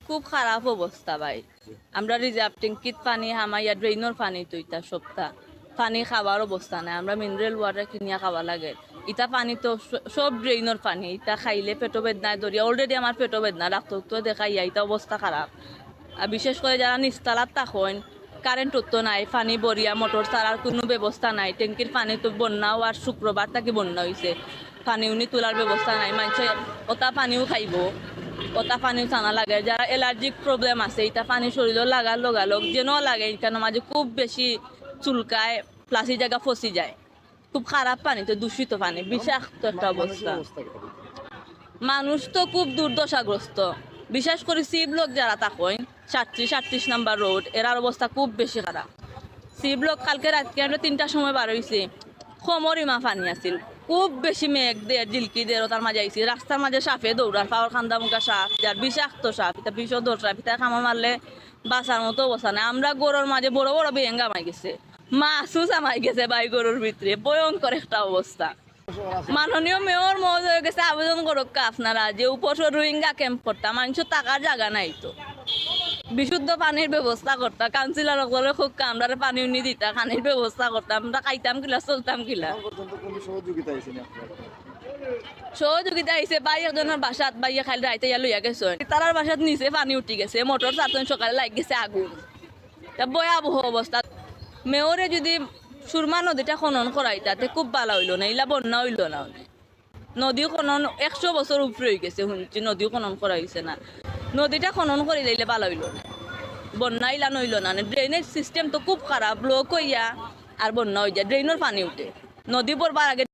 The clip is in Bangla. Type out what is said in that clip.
খুব খারাপ অবস্থা ভাই। আমরা রিজার্ভ ট্যাঙ্কিত পানি হামাইয়া ড্রেইনের পানি তো ইতা সপ্তাহ পানি খাবার অবস্থা নাই। আমরা মিনারেল ওয়াটার কিনিয়া খাওয়া লাগে। ইতা পানি তো সব ড্রেইনের পানি। ইতা খাইলে পেটো বেদনায় ধরিয়া অলরেডি আমার পেটো বেদনা ডাক্তার তো দেখাইয়া ইতা অবস্থা খারাপ। আর বিশেষ করে যারা নিস্তালাত থাকেন কারেন্ট তো নাই, পানি বরিয়া মোটর ছাড়ার কোনো ব্যবস্থা নাই। ট্যাঙ্কির পানি তো বন্যাও আর শুক্রবার থেকে বন্যা হয়েছে, পানি উনি তোলার ব্যবস্থা নাই। মানুষে ওটা পানিও খাইব, ওটা পানিও টানা লাগে। যারা অ্যালার্জিক প্রবলেম আছে এটা পানি শরীরও লাগার লগালগ যেন লাগে এখানে মাঝে খুব বেশি চুলকায়, প্লাসি জায়গা ফসি যায়। খুব খারাপ পানি, তো দূষিত পানি, বিষাক্ত একটা অবস্থা। মানুষ তো খুব দুর্দশাগ্রস্ত। বিশেষ করে সি ব্লক যারা থাকেন 37-38 নাম্বার রোড, এরার অবস্থা খুব বেশি খারাপ। সি ব্লক কালকে রাতকে আমরা 3টার সময় বার হয়েছি, খমরিমা পানি আছিল। খুব বেশি মেঘ দিয়ে জিলকি দিয়ে তার মাঝে আইছি, রাস্তার মাঝে সাপে দৌড়ার, পাওয়ার খান্দা মুখা সাপ, যার বিষাক্ত সাপ, এটা বিষধর সাপ, এটা খামা মারলে বাঁচার মতো অবস্থা নেই। আমরা গরুর মাঝে বড় বড় বেঙ্গা মাই গেছে, মাছও জামাই গেছে ভাই গরুর ভিতরে, ভয়ঙ্কর একটা অবস্থা। মাননীয় মেয়র মহোদয় কাছে আবেদন করুক আপনারা যে উপসর রোহিঙ্গা ক্যাম্প করতাম, মানুষের টাকার জায়গা নাই তো বিশুদ্ধ পানির ব্যবস্থা করতাম। কাউন্সিলর সকলে খুব আমরা পানি উনি দিতা, পানির ব্যবস্থা করতাম, আমরা খাইতাম কিলা চলতাম কিলা। সহযোগিতা আইসে ভাই একজনের বাসাত বাইয়া খালি রাইতে লইয়া গেছে, তারার বাসাত নিচে পানি উঠি গেছে, মোটর চারজন সকালে লাগ গেছে আগুন। তা ভয়াবহ অবস্থা। মেয়রে যদি সুরমা নদীটা খনন করাই তাতে খুব ভালো হইল না, ইলা বন্যা হইল না। নদী খনন 100 বছর উপরে হয়ে গেছে শুনছি, নদী খনন করা হয়েছে না। নদীটা খনন করে দিলে ভালো হইল না, বন্যা ইলা নইল না। ড্রেনেজ সিস্টেম তো খুব খারাপ, ব্লক হইয়া আর বন্যা হয়ে যায়, ড্রেনের পানি উঠে। নদী পড়বার আগে